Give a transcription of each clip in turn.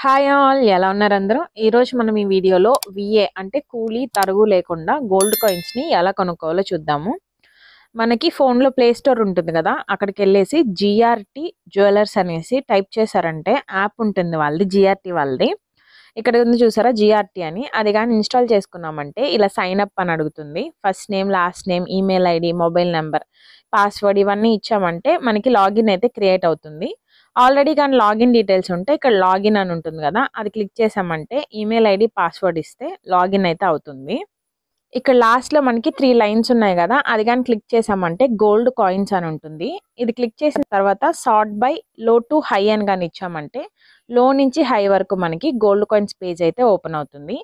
Hi all, ఎలా ఉన్నారు అందరూ? ఈరోజు మనం ఈ వీడియోలో విఏ అంటే కూలీ తరుగు లేకుండా గోల్డ్ కాయిన్స్ని ఎలా కొనుక్కోవాలో చూద్దాము. మనకి ఫోన్లో ప్లే స్టోర్ ఉంటుంది కదా, అక్కడికి వెళ్ళేసి జిఆర్టీ జ్యువెలర్స్ అనేసి టైప్ చేశారంటే యాప్ ఉంటుంది వాళ్ళది, జిఆర్టీ వాళ్ళది. ఇక్కడ ఉంది చూసారా జిఆర్టీ అని, అది కానీ ఇన్స్టాల్ చేసుకున్నామంటే ఇలా సైన్ అప్ అని అడుగుతుంది. First name, last name, email ID, mobile number, password ఇవన్నీ ఇచ్చామంటే మనకి లాగిన్ అయితే క్రియేట్ అవుతుంది. ఆల్రెడీ కానీ లాగిన్ డీటెయిల్స్ ఉంటే ఇక్కడ లాగిన్ అని ఉంటుంది కదా, అది క్లిక్ చేసామంటే ఈమెయిల్ ఐడి, పాస్వర్డ్ ఇస్తే లాగిన్ అయితే అవుతుంది. ఇక్కడ లాస్ట్లో మనకి 3 లైన్స్ ఉన్నాయి కదా, అది కానీ క్లిక్ చేసామంటే గోల్డ్ కాయిన్స్ అని ఉంటుంది. ఇది క్లిక్ చేసిన తర్వాత సార్ట్ బై లో టు హై అని కానీ ఇచ్చామంటే లో నుంచి హై వరకు మనకి గోల్డ్ కాయిన్స్ పేజ్ అయితే ఓపెన్ అవుతుంది.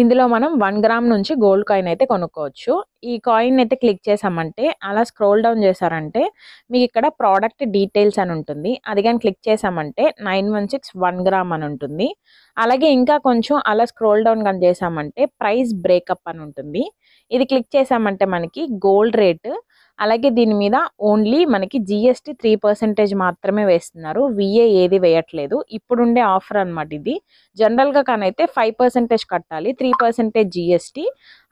ఇందులో మనం 1 గ్రామ్ నుంచి గోల్డ్ కాయిన్ అయితే కొనుక్కోవచ్చు. ఈ కాయిన్ అయితే క్లిక్ చేసామంటే అలా స్క్రోల్ డౌన్ చేశారంటే మీకు ఇక్కడ ప్రోడక్ట్ డీటెయిల్స్ అని ఉంటుంది. అది కానీ క్లిక్ చేసామంటే 916 1 గ్రామ్ అని ఉంటుంది. అలాగే ఇంకా కొంచెం అలా స్క్రోల్ డౌన్ కానీ చేసామంటే ప్రైస్ బ్రేకప్ అని ఉంటుంది. ఇది క్లిక్ చేసామంటే మనకి గోల్డ్ రేట్, అలాగే దీని మీద ఓన్లీ మనకి జిఎస్టీ 3% మాత్రమే వేస్తున్నారు, విఏ ఏది వేయట్లేదు. ఇప్పుడుండే ఆఫర్ అనమాట ఇది. జనరల్గా కానైతే 5% కట్టాలి, 3% జిఎస్టీ,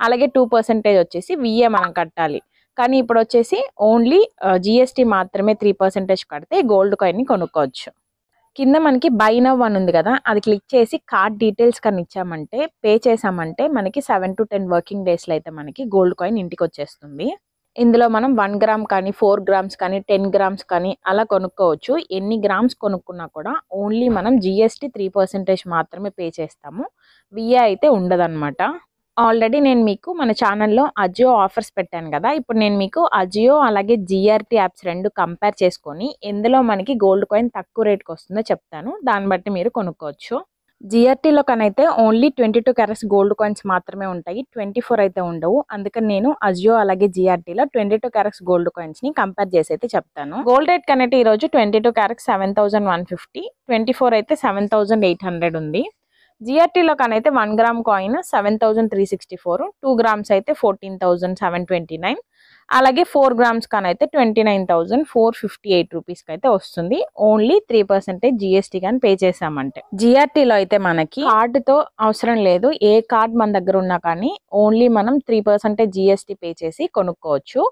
అలాగే 2% వచ్చేసి విఏ మనం కట్టాలి. కానీ ఇప్పుడు వచ్చేసి ఓన్లీ జిఎస్టీ మాత్రమే 3% కడితే గోల్డ్ కాయిన్ని కొనుక్కోవచ్చు. కింద మనకి బై నవ్ అని ఉంది కదా, అది క్లిక్ చేసి కార్డ్ డీటెయిల్స్ కానీ ఇచ్చామంటే పే చేసామంటే మనకి 7 to 10 వర్కింగ్ డేస్లో అయితే మనకి గోల్డ్ కాయిన్ ఇంటికి వచ్చేస్తుంది. ఇందులో మనం 1 గ్రామ్ కానీ 4 గ్రామ్స్ కానీ 10 గ్రామ్స్ కానీ అలా కొనుక్కోవచ్చు. ఎన్ని గ్రామ్స్ కొనుక్కున్నా కూడా ఓన్లీ మనం జిఎస్టీ 3% మాత్రమే పే చేస్తాము, విఏ అయితే ఉండదన్నమాట. ఆల్రెడీ నేను మీకు మన ఛానల్లో అజియో ఆఫర్స్ పెట్టాను కదా, ఇప్పుడు నేను మీకు అజియో అలాగే జిఆర్టీ యాప్స్ రెండు కంపేర్ చేసుకొని ఎందులో మనకి గోల్డ్ కాయిన్ తక్కువ రేట్కి వస్తుందో చెప్తాను. దాన్ని బట్టి మీరు కొనుక్కోవచ్చు. జిఆర్టీలో కనైతే ఓన్లీ 22 క్యారెట్స్ గోల్డ్ కాయిన్స్ మాత్రమే ఉంటాయి, 24 అయితే ఉండవు. అందుకని నేను అజియో అలాగే జిఆర్టీలో 22 క్యారెట్స్ గోల్డ్ కాయిన్స్ని కంపేర్ చేసి అయితే చెప్తాను. గోల్డ్ రేట్ కనైతే ఈరోజు 22 క్యారెట్స్ 7150, 24 అయితే 7800 ఉంది. జిఆర్టీలో కనైతే 1 గ్రామ్ కాయిన్ 7364, 2 గ్రామ్స్ అయితే 14729, అలాగే 4 గ్రామ్స్ కనైతే 29458 రూపీస్కి అయితే వస్తుంది. ఓన్లీ 3% జిఎస్టీ కానీ పే చేసామంటే. జిఆర్టీలో అయితే మనకి కార్డుతో అవసరం లేదు, ఏ కార్డ్ మన దగ్గర ఉన్నా కానీ ఓన్లీ మనం 3% జిఎస్టీ పే చేసి కొనుక్కోవచ్చు.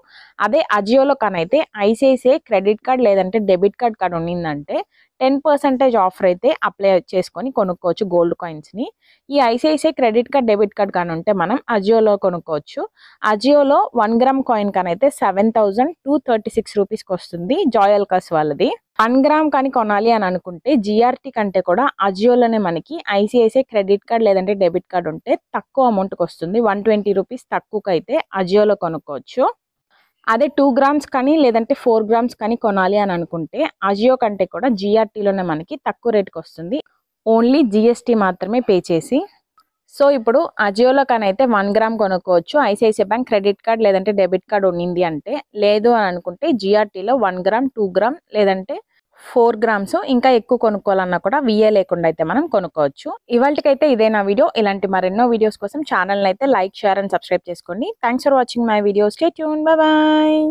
అదే అజియోలో కనైతే ఐసిఐసిఐ క్రెడిట్ కార్డ్ లేదంటే డెబిట్ కార్డ్ ఉన్నిందంటే 10% ఆఫర్ అయితే అప్లై చేసుకొని కొనుక్కోవచ్చు గోల్డ్ కాయిన్స్ని. ఈ ICICI credit card debit card కానీ ఉంటే మనం అజియోలో కొనుక్కోవచ్చు. అజియోలో 1 గ్రామ్ కాయిన్ కనైతే 7236 రూపీస్కి వస్తుంది, జాయల్కాస్ వాళ్ళది. 1 గ్రామ్ కానీ కొనాలి అని అనుకుంటే జిఆర్టీ కంటే కూడా అజియోలోనే మనకి ఐసిఐసిఐ క్రెడిట్ కార్డ్ లేదంటే డెబిట్ కార్డ్ ఉంటే తక్కువ అమౌంట్కి వస్తుంది, 120 రూపీస్ తక్కువకి అయితే అజియోలో కొనుక్కోవచ్చు. అదే 2 గ్రామ్స్ కానీ లేదంటే 4 గ్రామ్స్ కానీ కొనాలి అని అనుకుంటే అజియో కంటే కూడా జిఆర్టీలోనే మనకి తక్కువ రేట్కి వస్తుంది, ఓన్లీ జిఎస్టీ మాత్రమే పే చేసి. సో ఇప్పుడు అజియోలో కనైతే 1 గ్రామ్ కొనుక్కోవచ్చు, ఐసిఐసిఐ బ్యాంక్ క్రెడిట్ కార్డ్ లేదంటే డెబిట్ కార్డ్ ఉన్నింది అంటే. లేదు అని అనుకుంటే జిఆర్టీలో 1 గ్రామ్, 2 గ్రామ్ లేదంటే 4 గ్రామ్స్ ఇంకా ఎక్కువ కొనుక్కోవాలన్నా కూడా విఏ లేకుండా అయితే మనం కొనుక్కోవచ్చు. ఇవాళకైతే ఇదే నా వీడియో. ఇలాంటి మరెన్నో వీడియోస్ కోసం ఛానల్ని అయితే లైక్, షేర్ అండ్ సబ్స్క్రైబ్ చేసుకోండి. Thanks for watching my video. Stay tune, bye bye.